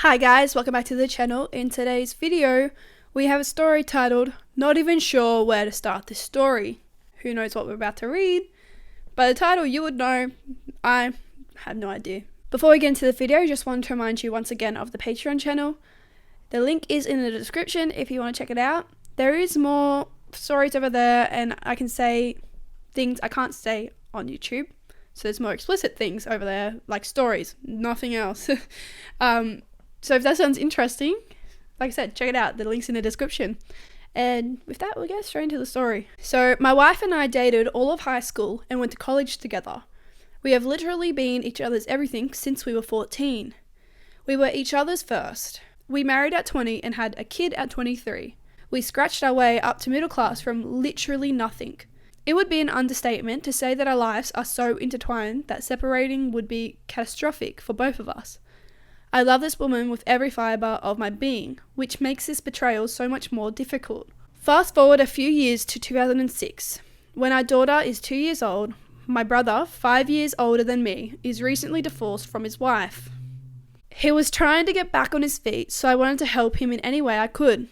Hi guys, welcome back to the channel. In today's video, we have a story titled, Not Even Sure Where to Start This Story. Who knows what we're about to read? By the title, you would know. I have no idea. Before we get into the video, I just wanted to remind you once again of the Patreon channel. The link is in the description if you want to check it out. There is more stories over there, and I can say things I can't say on YouTube. So there's more explicit things over there, like stories, nothing else. So if that sounds interesting, like I said, check it out. The link's in the description. And with that, we'll get straight into the story. So my wife and I dated all of high school and went to college together. We have literally been each other's everything since we were 14. We were each other's first. We married at 20 and had a kid at 23. We scratched our way up to middle class from literally nothing. It would be an understatement to say that our lives are so intertwined that separating would be catastrophic for both of us. I love this woman with every fibre of my being, which makes this betrayal so much more difficult. Fast forward a few years to 2006. When our daughter is 2 years old, my brother, 5 years older than me, is recently divorced from his wife. He was trying to get back on his feet, so I wanted to help him in any way I could.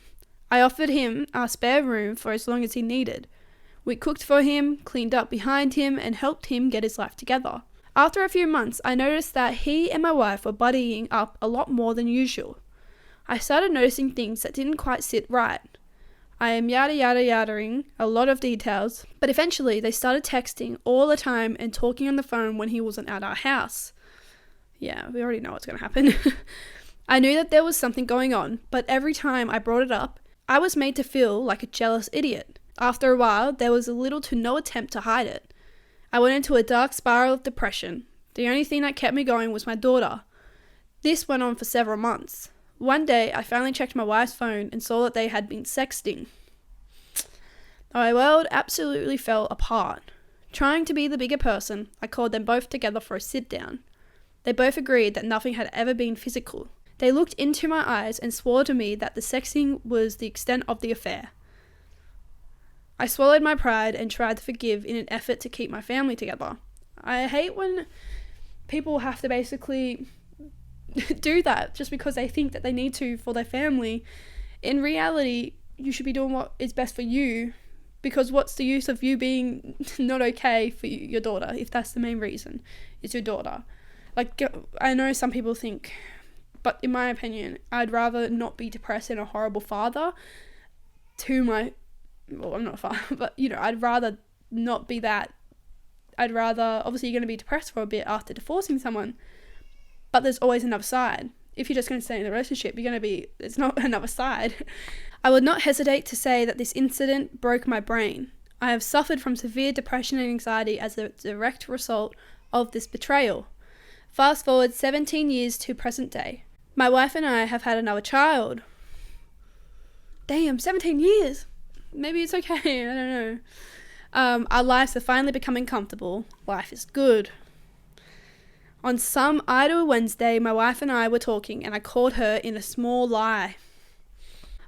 I offered him our spare room for as long as he needed. We cooked for him, cleaned up behind him, and helped him get his life together. After a few months, I noticed that he and my wife were buddying up a lot more than usual. I started noticing things that didn't quite sit right. I am yada-ing a lot of details, but eventually they started texting all the time and talking on the phone when he wasn't at our house. Yeah, we already know what's going to happen. I knew that there was something going on, but every time I brought it up, I was made to feel like a jealous idiot. After a while, there was little to no attempt to hide it. I went into a dark spiral of depression. The only thing that kept me going was my daughter. This went on for several months. One day, I finally checked my wife's phone and saw that they had been sexting. My world absolutely fell apart. Trying to be the bigger person, I called them both together for a sit-down. They both agreed that nothing had ever been physical. They looked into my eyes and swore to me that the sexting was the extent of the affair. I swallowed my pride and tried to forgive in an effort to keep my family together. I hate when people have to basically do that just because they think that they need to for their family. In reality, you should be doing what is best for you, because what's the use of you being not okay for your daughter if that's the main reason? It's your daughter. Like, I know some people think, but in my opinion, I'd rather not be depressed and a horrible father to my... Well, I'm not a father, but, I'd rather not be that. I'd rather... Obviously, you're going to be depressed for a bit after divorcing someone, but there's always another side. If you're just going to stay in the relationship, there's not another side. I would not hesitate to say that this incident broke my brain. I have suffered from severe depression and anxiety as a direct result of this betrayal. Fast forward 17 years to present day. My wife and I have had another child. Damn, 17 years! Maybe it's okay, I don't know. Our lives are finally becoming comfortable. Life is good. On some idle Wednesday, my wife and I were talking and I caught her in a small lie.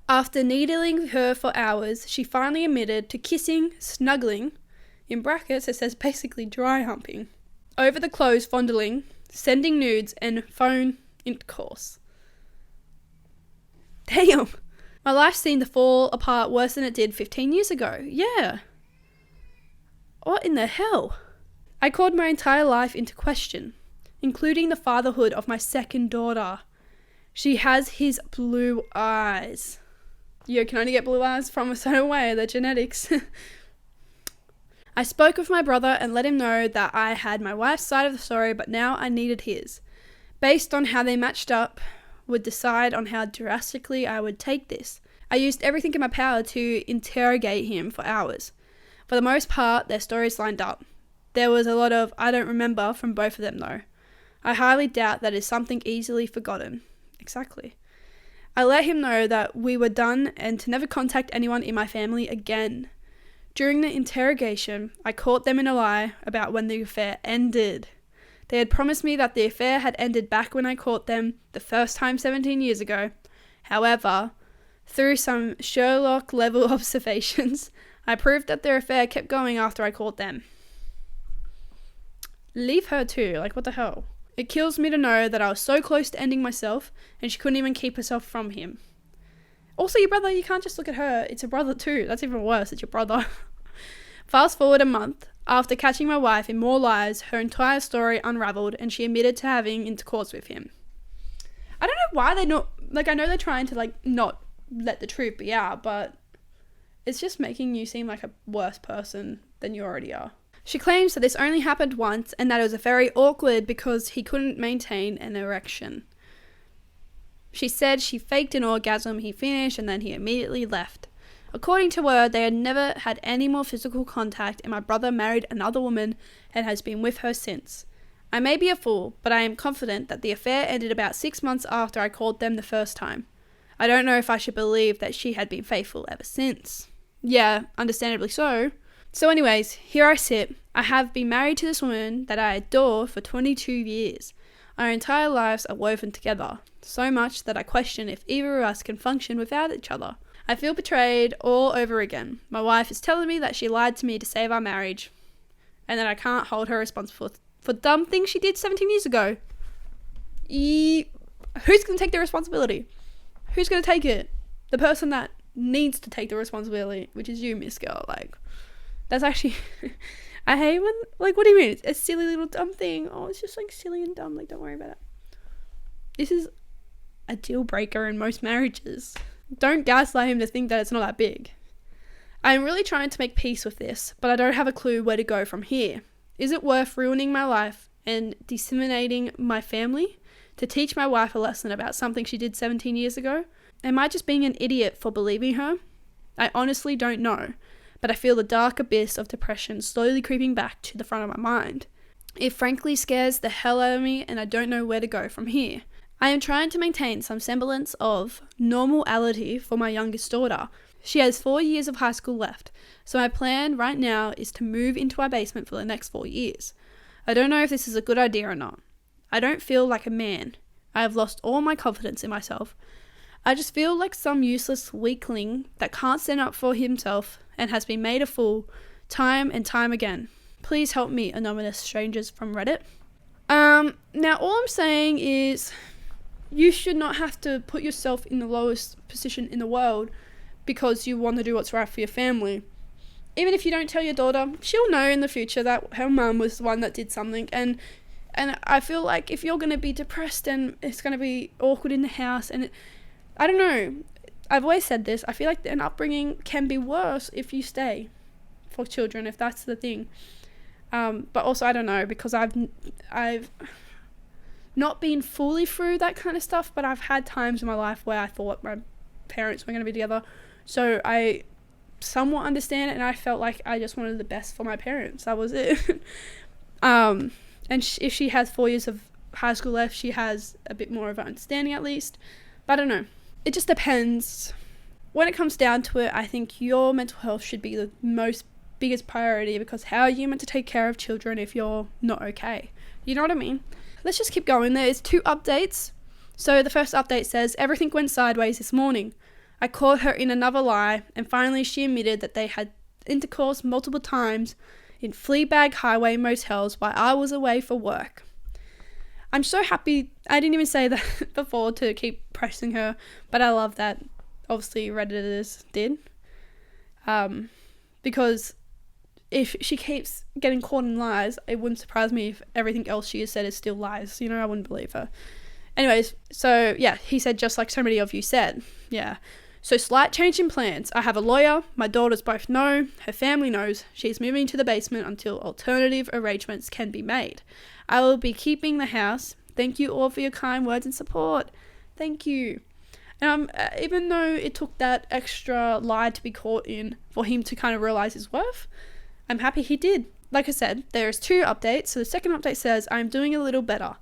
After needling her for hours, she finally admitted to kissing, snuggling, in brackets it says basically dry humping, over the clothes fondling, sending nudes, and phone intercourse. Damn! My life seemed to fall apart worse than it did 15 years ago. Yeah. What in the hell? I called my entire life into question, including the fatherhood of my second daughter. She has his blue eyes. You can only get blue eyes from a certain way, they're genetics. I spoke with my brother and let him know that I had my wife's side of the story, but now I needed his. Based on how they matched up, would decide on how drastically I would take this. I used everything in my power to interrogate him for hours. For the most part, their stories lined up. There was a lot of I don't remember from both of them though. I highly doubt that is something easily forgotten. Exactly. I let him know that we were done and to never contact anyone in my family again. During the interrogation, I caught them in a lie about when the affair ended. They had promised me that the affair had ended back when I caught them the first time 17 years ago. However, through some Sherlock-level observations, I proved that their affair kept going after I caught them. Leave her too, like what the hell? It kills me to know that I was so close to ending myself and she couldn't even keep herself from him. Also, your brother, you can't just look at her. It's your brother too. That's even worse. It's your brother. Fast forward a month. After catching my wife in more lies, her entire story unraveled and she admitted to having intercourse with him. I don't know why they're not, I know they're trying to, not let the truth be out, but it's just making you seem like a worse person than you already are. She claims that this only happened once and that it was very awkward because he couldn't maintain an erection. She said she faked an orgasm, he finished, and then he immediately left. According to her, they had never had any more physical contact and my brother married another woman and has been with her since. I may be a fool, but I am confident that the affair ended about 6 months after I called them the first time. I don't know if I should believe that she had been faithful ever since. Yeah, understandably so. So anyways, here I sit. I have been married to this woman that I adore for 22 years. Our entire lives are woven together, so much that I question if either of us can function without each other. I feel betrayed all over again. My wife is telling me that she lied to me to save our marriage, and that I can't hold her responsible for dumb things she did 17 years ago. Who's going to take the responsibility? Who's going to take it? The person that needs to take the responsibility, which is you, Miss Girl. That's actually... I hate when... what do you mean? It's a silly little dumb thing. Oh, it's just, silly and dumb. Don't worry about it. This is a deal breaker in most marriages. Don't gaslight him to think that it's not that big. I'm really trying to make peace with this, but I don't have a clue where to go from here. Is it worth ruining my life and disseminating my family to teach my wife a lesson about something she did 17 years ago? Am I just being an idiot for believing her? I honestly don't know, but I feel the dark abyss of depression slowly creeping back to the front of my mind. It frankly scares the hell out of me and I don't know where to go from here. I am trying to maintain some semblance of normality for my youngest daughter. She has 4 years of high school left, so my plan right now is to move into our basement for the next 4 years. I don't know if this is a good idea or not. I don't feel like a man. I have lost all my confidence in myself. I just feel like some useless weakling that can't stand up for himself and has been made a fool time and time again. Please help me, anonymous strangers from Reddit. Now all I'm saying is you should not have to put yourself in the lowest position in the world because you want to do what's right for your family. Even if you don't tell your daughter, she'll know in the future that her mum was the one that did something. And I feel like if you're going to be depressed and it's going to be awkward in the house, and I don't know, I've always said this, I feel like an upbringing can be worse if you stay for children, if that's the thing. But also I don't know, because I've not been fully through that kind of stuff, but I've had times in my life where I thought my parents were going to be together, so I somewhat understand it, and I felt like I just wanted the best for my parents. That was it. And if she has 4 years of high school left, she has a bit more of an understanding at least, but I don't know, it just depends. When it comes down to it, I think your mental health should be the biggest priority, because how are you meant to take care of children if you're not okay? You know what I mean? Let's just keep going. There's 2 updates. So the first update says, everything went sideways this morning. I caught her in another lie, and finally she admitted that they had intercourse multiple times in Fleabag Highway motels while I was away for work. I'm so happy. I didn't even say that before to keep pressing her, but I love that obviously Redditors did. Because if she keeps getting caught in lies, it wouldn't surprise me if everything else she has said is still lies. You know, I wouldn't believe her. Anyways, so yeah, he said just like so many of you said. Yeah. So slight change in plans. I have a lawyer. My daughters both know. Her family knows. She's moving to the basement until alternative arrangements can be made. I will be keeping the house. Thank you all for your kind words and support. Thank you. And even though it took that extra lie to be caught in for him to kind of realize his worth, I'm happy he did. Like I said, there's 2 updates. So the second update says, I'm doing a little better.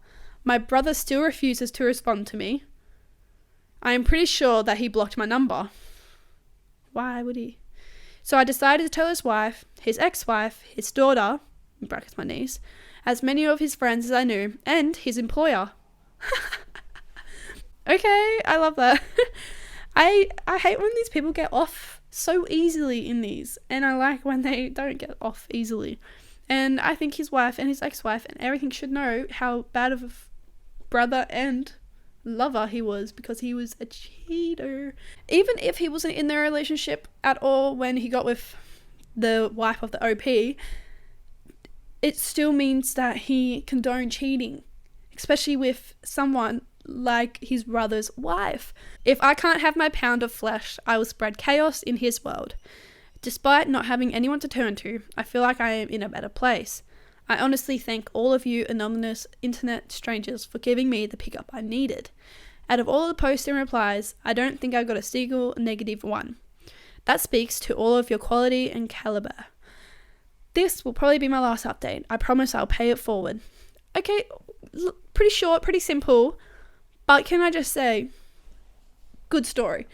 My brother still refuses to respond to me. I am pretty sure that he blocked my number. Why would he? So I decided to tell his wife, his ex-wife, his daughter, in brackets my niece, as many of his friends as I knew, and his employer. Okay, I love that. I hate when these people get off so easily in these, and I like when they don't get off easily. And I think his wife and his ex-wife and everything should know how bad of a brother and lover he was, because he was a cheater. Even if he wasn't in their relationship at all when he got with the wife of the OP, it still means that he condoned cheating, especially with someone like his brother's wife. If I can't have my pound of flesh, I will spread chaos in his world. Despite not having anyone to turn to, I feel like I am in a better place. I honestly thank all of you anonymous internet strangers for giving me the pickup I needed. Out of all the posts and replies, I don't think I got a single negative one. That speaks to all of your quality and caliber. This will probably be my last update. I promise I'll pay it forward. Okay, pretty short, pretty simple, but can I just say, good story.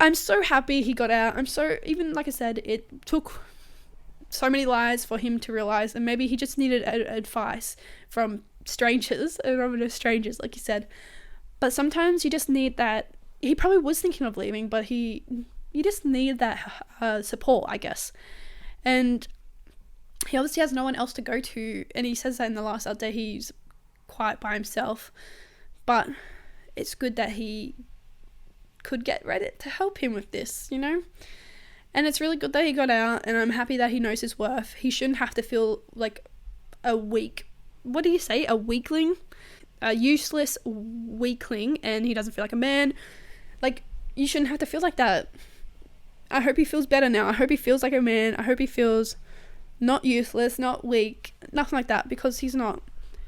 I'm so happy he got out. Even like I said, it took so many lies for him to realize, and maybe he just needed advice from strangers, like you said. But sometimes you just need that. He probably was thinking of leaving, but you just need that support, I guess. And he obviously has no one else to go to, and he says that in the last update he's quite by himself. But it's good that he could get Reddit to help him with this, you know? And it's really good that he got out, and I'm happy that he knows his worth. He shouldn't have to feel like a weakling? A useless weakling, and he doesn't feel like a man. Like, you shouldn't have to feel like that. I hope he feels better now. I hope he feels like a man. I hope he feels not useless, not weak, nothing like that, because he's not.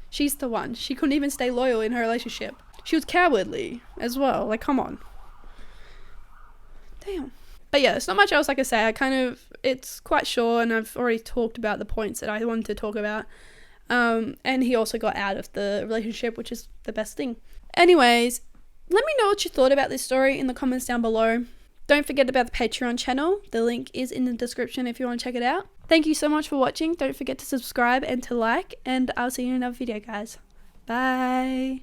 She's the one. She couldn't even stay loyal in her relationship. She was cowardly as well. Like, come on. Damn. But yeah, there's not much else I can say. It's quite short, and I've already talked about the points that I wanted to talk about. And he also got out of the relationship, which is the best thing. Anyways, let me know what you thought about this story in the comments down below. Don't forget about the Patreon channel. The link is in the description if you want to check it out. Thank you so much for watching. Don't forget to subscribe and to like, and I'll see you in another video, guys. Bye.